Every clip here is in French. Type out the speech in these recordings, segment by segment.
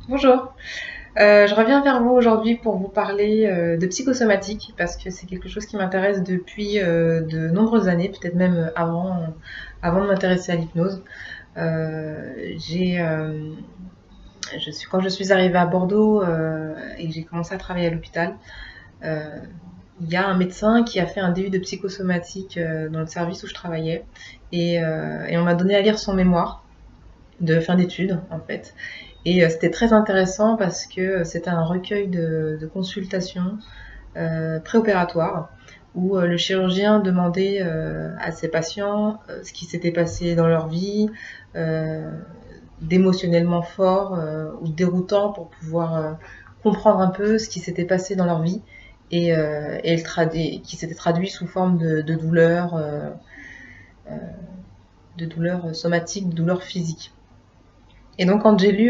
Bonjour, je reviens vers vous aujourd'hui pour vous parler de psychosomatique parce que c'est quelque chose qui m'intéresse depuis de nombreuses années, peut-être même avant de m'intéresser à l'hypnose. Euh, j'ai, euh, quand je suis arrivée à Bordeaux et que j'ai commencé à travailler à l'hôpital, euh, il y a un médecin qui a fait un DU de psychosomatique dans le service où je travaillais et on m'a donné à lire son mémoire de fin d'études en fait. Et c'était très intéressant parce que c'était un recueil de consultations préopératoires où le chirurgien demandait à ses patients ce qui s'était passé dans leur vie, euh, d'émotionnellement fort ou déroutant pour pouvoir comprendre un peu ce qui s'était passé dans leur vie et qui s'était traduit sous forme de douleurs somatiques, de douleurs physiques. Et donc quand j'ai lu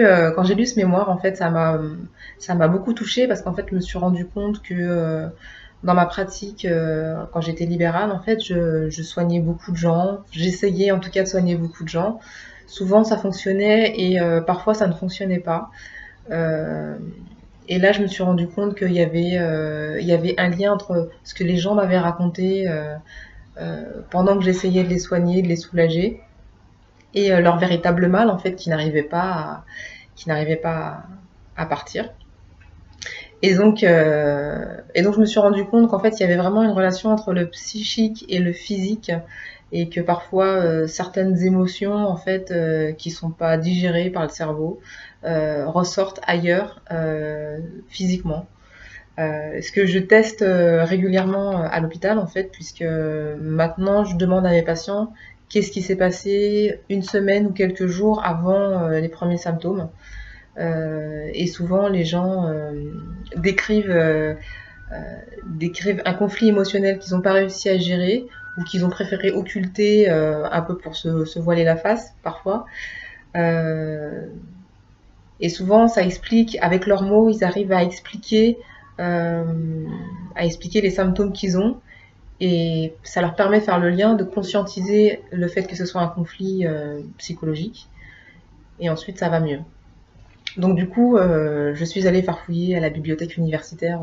ce mémoire, en fait, ça m'a beaucoup touchée parce qu'en fait, je me suis rendu compte que dans ma pratique, quand j'étais libérale, en fait, je soignais beaucoup de gens. J'essayais en tout cas de soigner beaucoup de gens. Souvent, ça fonctionnait et parfois, ça ne fonctionnait pas. Euh, et là, je me suis rendu compte il y avait un lien entre ce que les gens m'avaient raconté pendant que j'essayais de les soigner, de les soulager, et leur véritable mal, en fait, qui n'arrivait pas à partir. Et donc je me suis rendu compte qu'en fait il y avait vraiment une relation entre le psychique et le physique et que parfois certaines émotions en fait qui sont pas digérées par le cerveau ressortent ailleurs physiquement. Ce que je teste régulièrement à l'hôpital en fait puisque maintenant je demande à mes patients qu'est-ce qui s'est passé une semaine ou quelques jours avant les premiers symptômes. Et souvent, les gens décrivent, euh, décrivent un conflit émotionnel qu'ils n'ont pas réussi à gérer ou qu'ils ont préféré occulter un peu pour se voiler la face, parfois. Euh, et souvent, ça explique, avec leurs mots, ils arrivent euh, à expliquer les symptômes qu'ils ont. Et ça leur permet de faire le lien, de conscientiser le fait que ce soit un conflit psychologique. Et ensuite, ça va mieux. Donc du coup, je suis allée farfouiller à la bibliothèque universitaire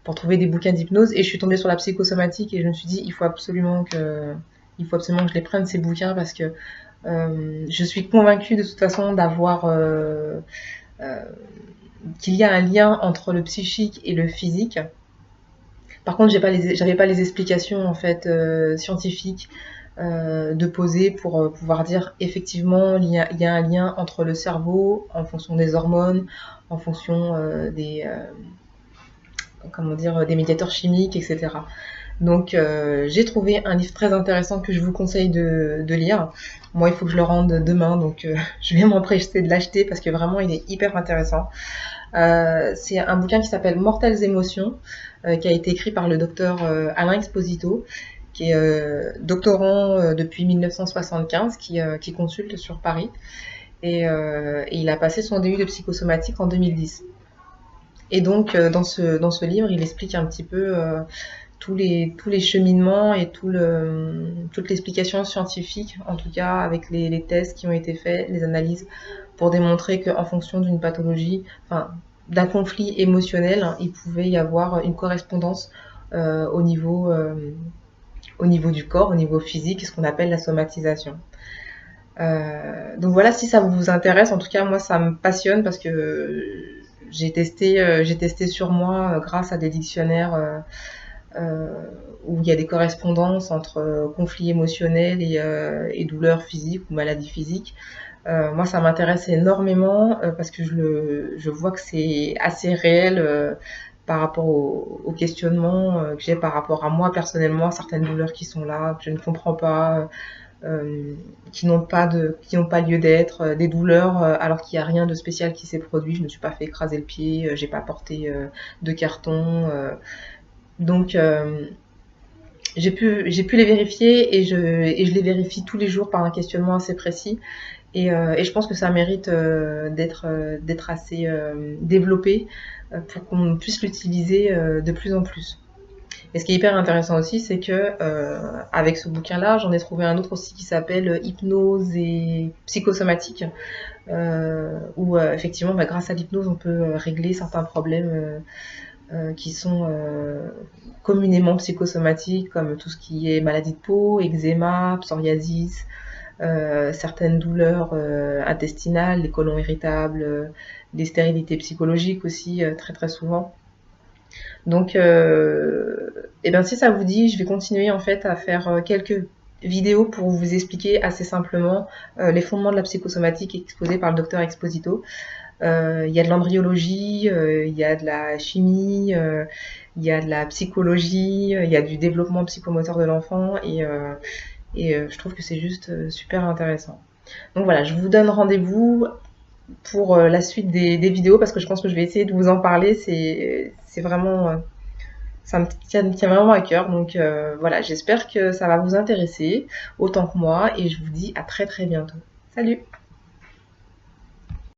pour trouver des bouquins d'hypnose et je suis tombée sur la psychosomatique et je me suis dit il faut absolument que je les prenne ces bouquins parce que je suis convaincue de toute façon euh, qu'il y a un lien entre le psychique et le physique. Par contre, j'avais pas les explications en fait scientifiques de poser pour pouvoir dire effectivement il y a un lien entre le cerveau en fonction des hormones, en fonction comment dire, des médiateurs chimiques, etc. Donc j'ai trouvé un livre très intéressant que je vous conseille de lire. Moi, il faut que je le rende demain, donc je vais m'empresser de l'acheter parce que vraiment, il est hyper intéressant. C'est un bouquin qui s'appelle Mortelles Émotions, qui a été écrit par le docteur Alain Exposito, qui est doctorant depuis 1975, qui consulte sur Paris. Et il a passé son DU de psychosomatique en 2010. Et donc, dans ce livre, il explique un petit peu tous les cheminements et toute l'explication scientifique, en tout cas avec les tests qui ont été faits, les analyses, pour démontrer qu'en fonction d'une pathologie, enfin, d'un conflit émotionnel, hein, il pouvait y avoir une correspondance euh, au, niveau, euh, au niveau du corps, au niveau physique, ce qu'on appelle la somatisation. Donc voilà, si ça vous intéresse, en tout cas moi ça me passionne parce que j'ai testé sur moi grâce à des dictionnaires euh, où il y a des correspondances entre conflits émotionnels et douleurs physiques ou maladies physiques. Moi, ça m'intéresse énormément parce que je vois que c'est assez réel par rapport au questionnement que j'ai par rapport à moi personnellement, certaines douleurs qui sont là, que je ne comprends pas, qui n'ont pas lieu d'être, des douleurs alors qu'il n'y a rien de spécial qui s'est produit. Je ne me suis pas fait écraser le pied, j'ai pas porté de carton. Donc j'ai pu les vérifier et je les vérifie tous les jours par un questionnement assez précis. Et je pense que ça mérite d'être assez développé pour qu'on puisse l'utiliser de plus en plus. Et ce qui est hyper intéressant aussi, c'est que avec ce bouquin-là, j'en ai trouvé un autre aussi qui s'appelle Hypnose et psychosomatique, où effectivement, grâce à l'hypnose, on peut régler certains problèmes qui sont communément psychosomatiques, comme tout ce qui est maladie de peau, eczéma, psoriasis, certaines douleurs intestinales, les côlons irritables, les stérilités psychologiques aussi, très très souvent. Donc, et ben si ça vous dit, je vais continuer en fait à faire quelques vidéos pour vous expliquer assez simplement les fondements de la psychosomatique exposés par le docteur Exposito. Il y a de l'embryologie, il y a de la chimie, il y a de la psychologie, il y a du développement psychomoteur de l'enfant et je trouve que c'est juste super intéressant. Donc voilà, je vous donne rendez-vous pour la suite des vidéos parce que je pense que je vais essayer de vous en parler. C'est vraiment, ça me tient vraiment à cœur. Donc voilà, j'espère que ça va vous intéresser autant que moi et je vous dis à très très bientôt. Salut!